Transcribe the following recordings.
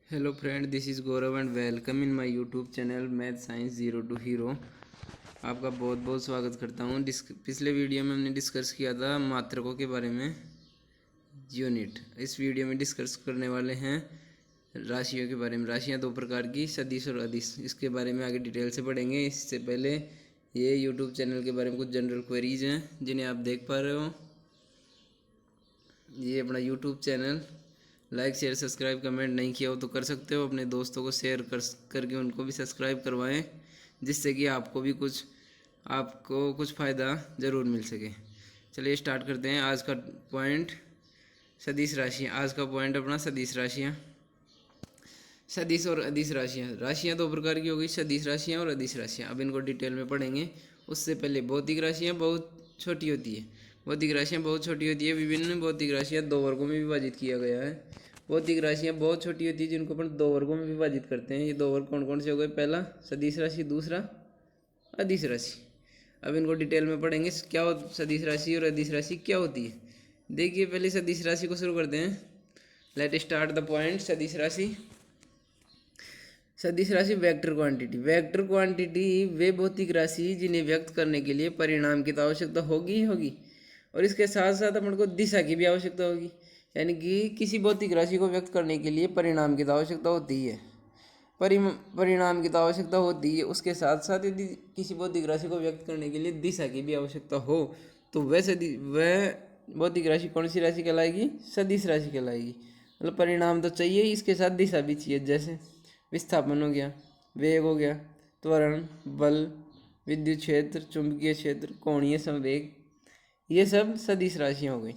Hello friend, this is Gaurav and welcome in my YouTube channel math science zero to hero. आपका बहुत बहुत स्वागत करता हूँ। पिछले वीडियो में हमने डिस्कस किया था मात्रकों के बारे में, यूनिट। इस वीडियो में डिस्कस करने वाले हैं राशियों के बारे में। राशियाँ दो प्रकार की, सदिश और अदिश। इसके बारे में आगे डिटेल से पढ़ेंगे। इससे पहले ये यूट्यूब चैनल के बारे में कुछ जनरल क्वेरीज हैं जिन्हें आप देख पा रहे हो। ये अपना YouTube channel like share subscribe comment नहीं किया हो तो कर सकते हो। अपने दोस्तों को शेयर करके उनको भी सब्सक्राइब करवाएं, जिससे कि आपको कुछ फ़ायदा ज़रूर मिल सके। चलिए स्टार्ट करते हैं। आज का पॉइंट सदिश राशियाँ। आज का पॉइंट अपना सदिश राशियाँ। सदिश और अदिश राशियाँ। राशियाँ दो प्रकार की हो गई, सदिश राशियाँ और अदिश राशियाँ। अब इनको डिटेल में पढ़ेंगे। उससे पहले भौतिक राशियाँ बहुत छोटी होती है। भौतिक राशियाँ बहुत छोटी होती है। विभिन्न भौतिक राशियाँ दो वर्गों में विभाजित किया गया है। भौतिक राशियाँ बहुत छोटी होती है जिनको अपन दो वर्गों में विभाजित करते हैं। ये दो वर्ग कौन कौन से हो गए? पहला सदिश राशि, दूसरा अदिश राशि। अब इनको डिटेल में पढ़ेंगे। क्या हो सदिश राशि और अदिश राशि क्या होती है? देखिए, पहले सदिश राशि को शुरू करते हैं। Let start the point. सदिश राशि। सदिश राशि वेक्टर क्वांटिटी। वेक्टर क्वांटिटी वे भौतिक राशि जिन्हें व्यक्त करने के लिए परिणाम की तो आवश्यकता होगी ही होगी, और इसके साथ साथ अपन को दिशा की भी आवश्यकता होगी। यानी कि किसी भौतिक राशि को व्यक्त करने के लिए परिणाम की तो आवश्यकता होती है। परिणाम की तो आवश्यकता होती है, उसके साथ साथ यदि किसी भौतिक राशि को व्यक्त करने के लिए दिशा की भी आवश्यकता हो तो वह भौतिक राशि कौन सी राशि कहलाएगी? सदिश राशि कहलाएगी। मतलब परिणाम तो चाहिए, इसके साथ दिशा भी चाहिए। जैसे विस्थापन हो गया, वेग हो गया, त्वरण, बल, विद्युत क्षेत्र, चुंबकीय क्षेत्र, कोणीय संवेग, ये सब सदिश राशियाँ हो गई।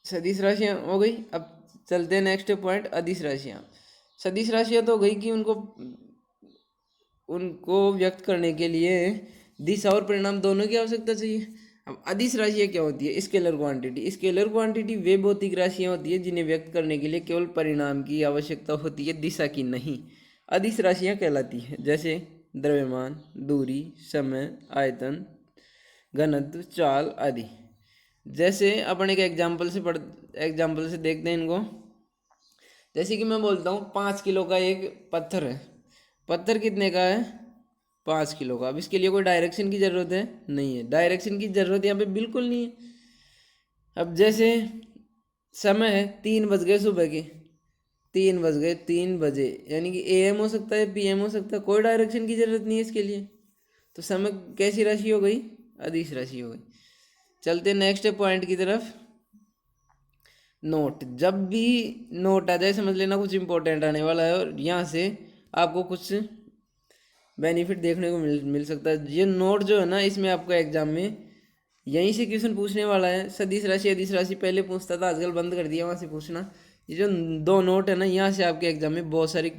सदिश राशियाँ हो गई। अब चलते हैं नेक्स्ट पॉइंट, अदिश राशियाँ। सदिश राशियाँ तो हो गई कि उनको उनको व्यक्त करने के लिए दिशा और परिणाम दोनों की आवश्यकता चाहिए। अब अदिश राशियाँ क्या होती है? Scalar quantity. स्केलर क्वांटिटी वे भौतिक राशियाँ होती है जिन्हें व्यक्त करने के लिए केवल परिणाम की आवश्यकता होती है, दिशा की नहीं। अदिश राशियाँ कहलाती है जैसे द्रव्यमान, दूरी, समय, आयतन, घनत्व, चाल आदि। जैसे अपन एक एग्जाम्पल से देखते हैं इनको। जैसे कि मैं बोलता हूँ 5 किलो का एक पत्थर है। पत्थर कितने का है? 5 किलो का। अब इसके लिए कोई डायरेक्शन की ज़रूरत है? नहीं है। डायरेक्शन की ज़रूरत यहाँ पे बिल्कुल नहीं है। अब जैसे समय है 3 बज गए सुबह के, 3 बज गए, 3 बजे, यानी कि AM हो सकता है, PM हो सकता है। कोई डायरेक्शन की ज़रूरत नहीं है इसके लिए। तो समय कैसी राशि हो गई? अदिश राशि हो गई। चलते नेक्स्ट पॉइंट की तरफ। नोट। जब भी नोट आ जाए समझ लेना कुछ इंपॉर्टेंट आने वाला है, और यहाँ से आपको कुछ बेनिफिट देखने को मिल सकता है। ये नोट जो है ना, इसमें आपको एग्जाम में यहीं से क्वेश्चन पूछने वाला है। सदिश राशि अदिश राशि पहले पूछता था, आजकल बंद कर दिया वहाँ से पूछना। ये जो दो नोट है ना, यहाँ से आपके एग्जाम में बहुत सारी,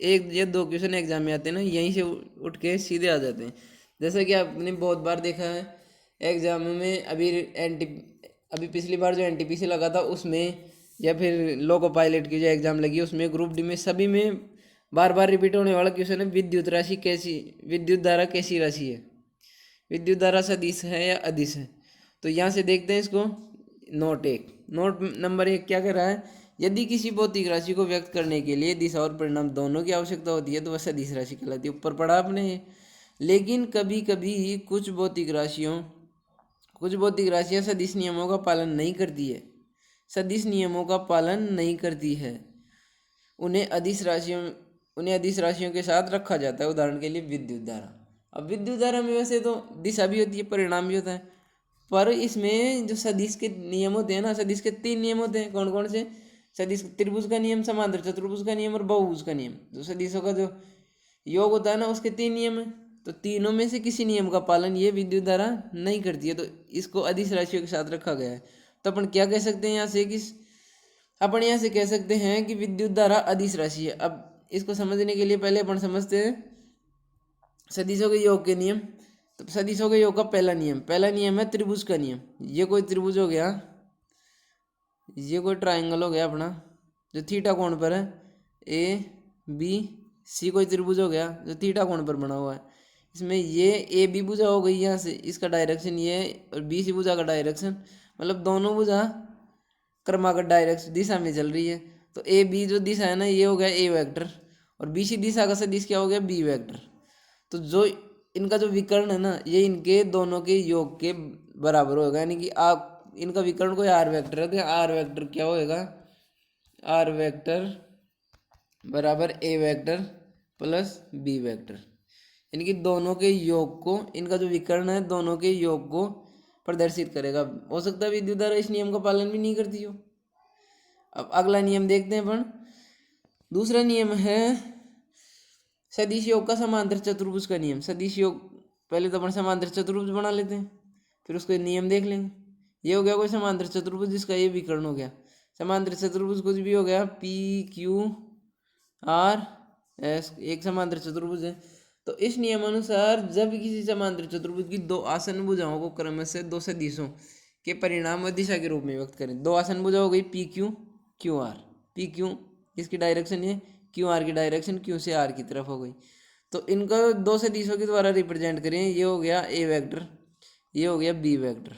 एक या दो क्वेश्चन एग्जाम में आते हैं ना, यहीं से उठ के सीधे आ जाते हैं। जैसा कि आपने बहुत बार देखा है एग्जाम में। अभी पिछली बार जो NTPC लगा था उसमें, या फिर लोको पायलट की जो एग्ज़ाम लगी उसमें, ग्रुप डी में, सभी में बार बार रिपीट होने वाला क्वेश्चन है, विद्युत धारा कैसी राशि है? विद्युत धारा सदिश है या अदिश है? तो यहाँ से देखते हैं इसको। नोट नंबर 1 क्या कर रहा है? यदि किसी भौतिक राशि को व्यक्त करने के लिए दिशा और परिणाम दोनों की आवश्यकता होती है तो वह सदिश राशि कहलाती है। ऊपर पढ़ा आपने ये। लेकिन कभी कभी कुछ भौतिक राशियाँ सदिश नियमों का पालन नहीं करती है। सदिश नियमों का पालन नहीं करती है, उन्हें अदिश राशियों के साथ रखा जाता है। उदाहरण के लिए विद्युत धारा। अब विद्युत धारा में वैसे तो दिशा भी होती है, परिणाम भी होता है, पर इसमें जो सदिश के नियम होते हैं ना, सदिश के 3 नियम होते हैं। कौन कौन से? सदिश त्रिभुज का नियम, समांतर चतुर्भुज का नियम और बहुभुज का नियम। जो सदिशों का जो योग होता है ना, उसके 3 नियम है। तो तीनों में से किसी नियम का पालन ये विद्युत धारा नहीं करती है, तो इसको अदिश राशियों के साथ रखा गया है। तो अपन क्या कह सकते हैं यहाँ से कि अपन यहाँ से कह सकते हैं कि विद्युत धारा अदिश राशि है। अब इसको समझने के लिए पहले अपन समझते हैं सदिशों के योग के नियम। तो सदिशों के योग का पहला नियम है त्रिभुज का नियम। ये कोई त्रिभुज हो गया, ये कोई ट्राइंगल हो गया अपना, जो थीटा कोण पर है, ABC कोई त्रिभुज हो गया जो थीटा कोण पर बना हुआ है। इसमें ये AB भुजा हो गई, यहाँ से इसका डायरेक्शन ये, और BC भुजा का डायरेक्शन, मतलब दोनों भुजा क्रमागत डायरेक्शन दिशा में चल रही है। तो ए बी जो दिशा है ना ये हो गया ए वेक्टर, और बी सी दिशा का सदिश क्या हो गया बी वेक्टर। तो जो इनका जो विकर्ण है ना ये इनके दोनों के योग के बराबर होगा, यानी कि आप इनका विकर्ण कोई आर वेक्टर है तो आर वेक्टर क्या होएगा, आर वेक्टर बराबर ए वेक्टर प्लस बी वेक्टर, इनकी दोनों के योग को, इनका जो विकर्ण है दोनों के योग को प्रदर्शित करेगा। हो सकता है विद्युत धारा इस नियम का पालन भी नहीं करती हो। अब अगला नियम देखते हैं अपन। दूसरा नियम है सदिश योग का समांतर चतुर्भुज का नियम। सदिश योग पहले तो अपन समांतर चतुर्भुज बना लेते हैं, फिर उसके नियम देख लेंगे। ये हो गया कोई समांतर चतुर्भुज जिसका ये विकर्ण हो गया। समांतर चतुर्भुज कुछ भी हो गया पी क्यू आर एस, एक समांतर चतुर्भुज है। तो इस नियमानुसार जब किसी समांतर चतुर्भुज की दो आसन भुजाओं को क्रमशः दो सदिशों के परिणाम व दिशा के रूप में व्यक्त करें। दो आसन भुजा हो गई P Q Q R, P Q इसकी डायरेक्शन है, क्यू आर की डायरेक्शन क्यू से आर की तरफ हो गई। तो इनको दो सदिशों के द्वारा रिप्रेजेंट करें। ये हो गया ए वेक्टर, ये हो गया बी वेक्टर।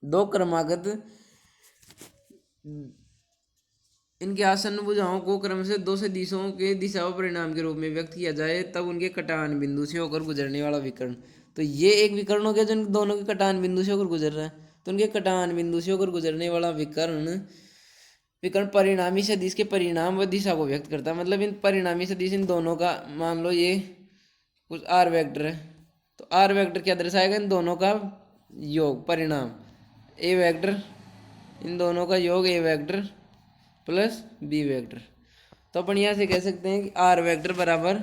दो क्रमागत इनके आसन्न भुजाओं को क्रम से दो सदिशों के दिशा व परिणाम के रूप में व्यक्त किया जाए तब उनके कटान बिंदु से होकर गुजरने वाला विकर्ण। तो ये एक विकर्ण हो गया जो दोनों के कटान बिंदु से होकर गुजर रहा है। तो उनके कटान बिंदु से होकर गुजरने वाला विकर्ण विकर्ण परिणामी सदिश के परिणाम व दिशा को व्यक्त करता है। मतलब इन परिणामी सदिश इन दोनों का, मान लो ये कुछ आर वेक्टर है, तो आर वेक्टर क्या दर्शाएगा, इन दोनों का योग परिणाम ए वेक्टर, इन दोनों का योग ए वेक्टर प्लस बी वेक्टर। तो अपन यहाँ से कह सकते हैं कि आर वेक्टर बराबर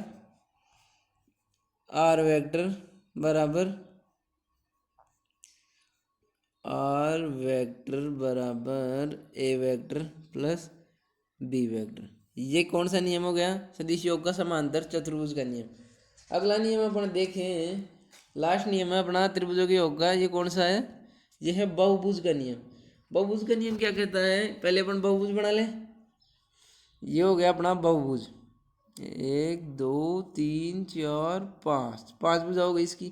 आर वेक्टर बराबर आर वेक्टर बराबर ए वेक्टर प्लस बी वेक्टर। ये कौन सा नियम हो गया, सदिश योग का समांतर चतुर्भुज का नियम। अगला नियम अपन देखें, लास्ट नियम है अपना त्रिभुजों के योग का। ये कौन सा है, ये है बहुभुज का नियम। बहुभुज का नियम क्या कहता है, पहले अपन बहुभुज बना लें। ये हो गया अपना बहुभुज, 1 2 3 4 5, 5 भुजा हो गई इसकी।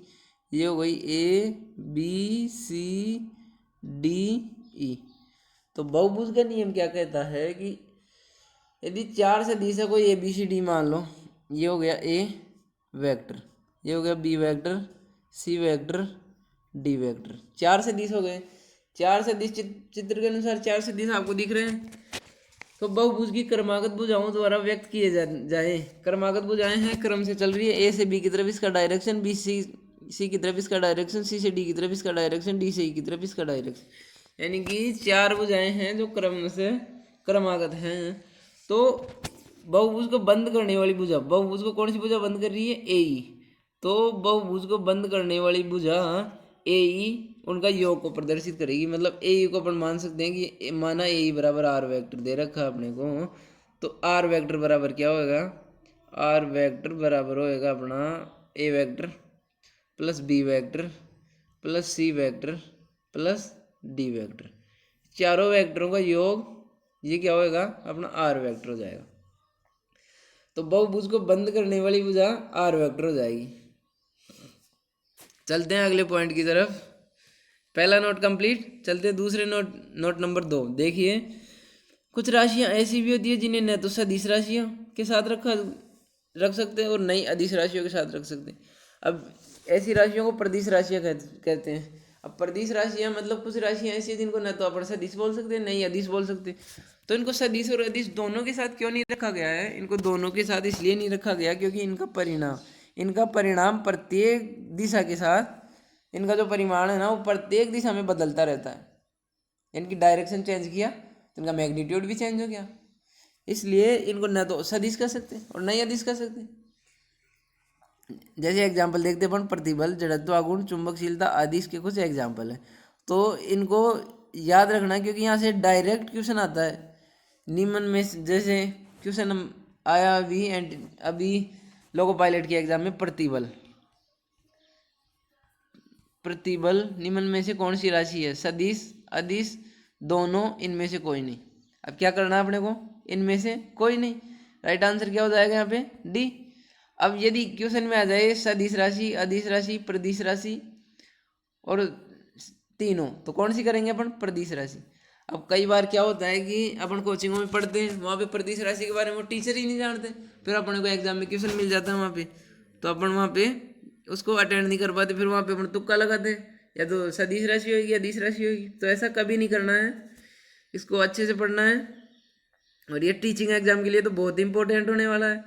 ये हो गई A B C D E. तो बहुभुज का नियम क्या कहता है कि यदि चार सदिश है कोई ए बी सी डी मान लो, ये हो गया ए वेक्टर, ये हो गया B vector, C vector, D vector, चार सदिश हो गए। चार सदिश चित्र के अनुसार चार सदिश आपको दिख रहे हैं। तो बहुभुज की क्रमागत भुजाओं द्वारा व्यक्त किए जाए। क्रमागत भुजाएं हैं, क्रम से चल रही है। ए से बी की तरफ इसका डायरेक्शन, बी सी की तरफ इसका डायरेक्शन, सी से डी की तरफ इसका डायरेक्शन, डी से ई की तरफ इसका डायरेक्शन, यानी कि चार भुजाएं हैं जो क्रम से क्रमागत हैं। तो बहुभुज को बंद करने वाली भुजा, बहुभुज को कौन सी भुजा बंद कर रही है, ए ई। तो बहुभुज को बंद करने वाली भुजा ए ई उनका योग को प्रदर्शित करेगी। मतलब ए ई को अपन मान सकते हैं कि माना ए ई बराबर आर वेक्टर दे रखा है अपने को, तो आर वेक्टर बराबर क्या होएगा, आर वेक्टर बराबर होएगा अपना a vector plus b vector plus c vector plus d vector. चारों वेक्टरों का योग ये क्या होएगा, अपना आर वेक्टर हो जाएगा। तो बहुभुज को बंद करने वाली भुजा आर वेक्टर हो जाएगी। चलते हैं अगले पॉइंट की तरफ। पहला नोट कंप्लीट, चलते हैं दूसरे नोट नंबर 2। देखिए, कुछ राशियां ऐसी भी होती है जिन्हें न तो सदिश राशियों के साथ रख सकते हैं और नई अदिश राशियों के साथ रख सकते हैं। अब ऐसी राशियों को प्रदिश राशियां कहते हैं। अब प्रदिश राशियां मतलब कुछ राशियां ऐसी हैं जिनको न तो अपन सदिश बोल सकते हैं, नई अदिश बोल सकते हैं। तो इनको सदिश और अदिश दोनों के साथ क्यों नहीं रखा गया है, इनको दोनों के साथ इसलिए नहीं रखा गया क्योंकि इनका परिणाम प्रत्येक दिशा के साथ, इनका जो परिमाण है ना वो प्रत्येक दिशा में बदलता रहता है। इनकी डायरेक्शन चेंज किया तो इनका मैग्नीट्यूड भी चेंज हो गया। इसलिए इनको न तो सदिश कह सकते और न ही अदिश कह सकते। जैसे एग्जाम्पल देखते अपन, प्रतिबल, जड़त्व, आघूर्ण, चुंबकशीलता आदि इसके कुछ एग्जाम्पल है। तो इनको याद रखना क्योंकि यहाँ से डायरेक्ट क्वेश्चन आता है निम्न में। जैसे क्वेश्चन आया अभी लोको पायलट के एग्जाम में, प्रतिबल निम्न में से कौन सी राशि है, सदिश अदिश दोनों, इनमें से कोई नहीं। अब क्या करना है अपने को, इनमें से कोई नहीं। राइट आंसर क्या हो जाएगा यहाँ पे, डी। अब यदि क्वेश्चन में आ जाए सदिश राशि, अदिश राशि, प्रदिश राशि और तीनों, तो कौन सी करेंगे अपन, प्रदिश राशि। अब कई बार क्या होता है कि अपन कोचिंगों में पढ़ते हैं, वहाँ पे प्रदिश राशि के बारे में टीचर ही नहीं जानते, फिर अपने को एग्जाम में क्वेश्चन मिल जाता है वहाँ पे, तो अपन वहाँ पे उसको अटेंड नहीं कर पाते, फिर वहाँ पे अपन तुक्का लगाते हैं, या तो सदिश राशि होगी या दिश राशि होगी। तो ऐसा कभी नहीं करना है, इसको अच्छे से पढ़ना है। और ये टीचिंग एग्जाम के लिए तो बहुत इंपॉर्टेंट होने वाला है।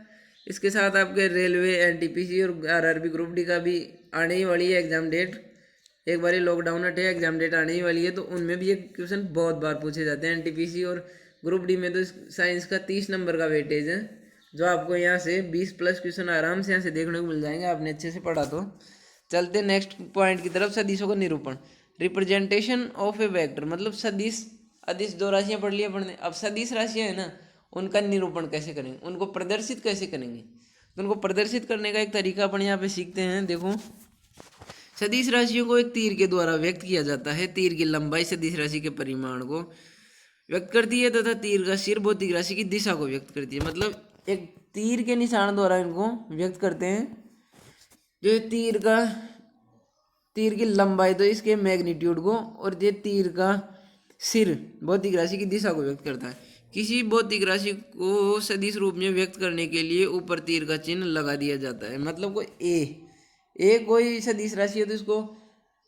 इसके साथ आपके रेलवे, एनटीपीसी और आरआरबी ग्रुप डी का भी आने ही वाली है एग्जाम डेट। एक बार ये लॉकडाउन हटे, एग्जाम डेट आने ही वाली है, तो उनमें भी ये क्वेश्चन बहुत बार पूछे जाते हैं। एनटीपीसी और ग्रुप डी में तो साइंस का 30 नंबर का वेटेज है, जो आपको यहाँ से 20+ क्वेश्चन आराम से यहाँ से देखने को मिल जाएंगे, आपने अच्छे से पढ़ा तो। चलते नेक्स्ट पॉइंट की तरफ, सदिशों का निरूपण। रिप्रेजेंटेशन ऑफ ए वेक्टर, मतलब सदिश अदिश 2 राशियाँ पढ़ ली अपन ने। अब सदिश राशियाँ है ना, उनका निरूपण कैसे करेंगे, उनको प्रदर्शित कैसे करेंगे। तो उनको प्रदर्शित करने का एक तरीका अपन यहाँ पे सीखते हैं। देखो, सदिश राशियों को एक तीर के द्वारा व्यक्त किया जाता है। तीर की लंबाई सदिश राशि के परिमाण को व्यक्त करती है तथा तीर का सिर भौतिक राशि की दिशा को व्यक्त करती है। मतलब एक तीर के निशान द्वारा इनको व्यक्त करते हैं। जो तीर की लंबाई तो इसके मैग्नीट्यूड को, और ये तीर का सिर भौतिक राशि की दिशा को व्यक्त करता है। किसी भौतिक राशि को सदिश रूप में व्यक्त करने के लिए ऊपर तीर का चिन्ह लगा दिया जाता है। मतलब कोई ए कोई सदिश राशि है, तो इसको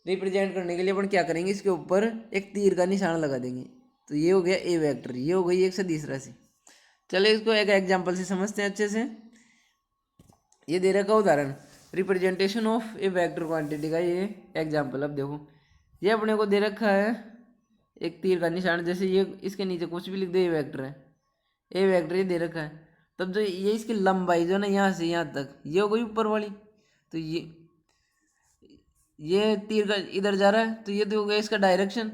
रिप्रेजेंट करने के लिए अपन क्या करेंगे, इसके ऊपर एक तीर का निशान लगा देंगे। तो ये हो गया ए वेक्टर, ये हो गई एक सदिश राशि। चलो इसको एक एग्जाम्पल से समझते हैं अच्छे से। ये दे रखा उदाहरण, representation of A vector quantity का ये एग्जाम्पल। अब देखो, ये अपने को दे रखा है एक तीर का निशान, जैसे ये इसके नीचे कुछ भी लिख दे, ये वेक्टर है, ए वेक्टर ये दे रखा है। तब जो ये इसकी लंबाई जो ना यहाँ से यहाँ तक, ये हो गई ऊपर वाली। तो ये तीर का इधर जा रहा है, तो ये तो हो गया इसका डायरेक्शन।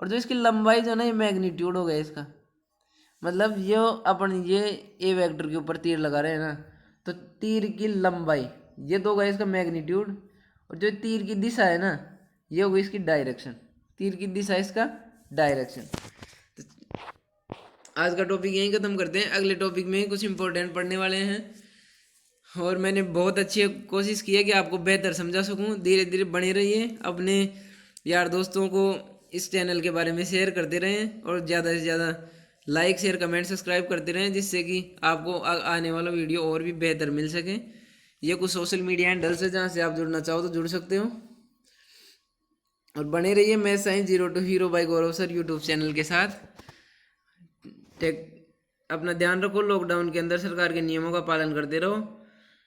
और जो इसकी लंबाई जो ना, ये मैग्नीट्यूड हो गया इसका। मतलब ये अपन ये ए वेक्टर के ऊपर तीर लगा रहे हैं ना, तो तीर की लंबाई ये तो होगा इसका मैग्नीट्यूड, और जो तीर की दिशा है ना, ये होगी इसकी डायरेक्शन। तीर की दिशा इसका डायरेक्शन। तो आज का टॉपिक यहीं खत्म करते हैं, अगले टॉपिक में कुछ इंपॉर्टेंट पढ़ने वाले हैं। और मैंने बहुत अच्छी कोशिश की है कि आपको बेहतर समझा सकूं। धीरे धीरे बने रहिए, अपने यार दोस्तों को इस चैनल के बारे में शेयर करते रहें, और ज़्यादा से ज़्यादा लाइक, शेयर, कमेंट, सब्सक्राइब करते रहें, जिससे कि आपको आने वाला वीडियो और भी बेहतर मिल सके। ये कुछ सोशल मीडिया हैंडल्स है जहाँ से आप जुड़ना चाहो तो जुड़ सकते हो। और बने रहिए math science 0 to hero by Gaurav sir YouTube channel के साथ। अपना ध्यान रखो, लॉकडाउन के अंदर सरकार के नियमों का पालन करते रहो।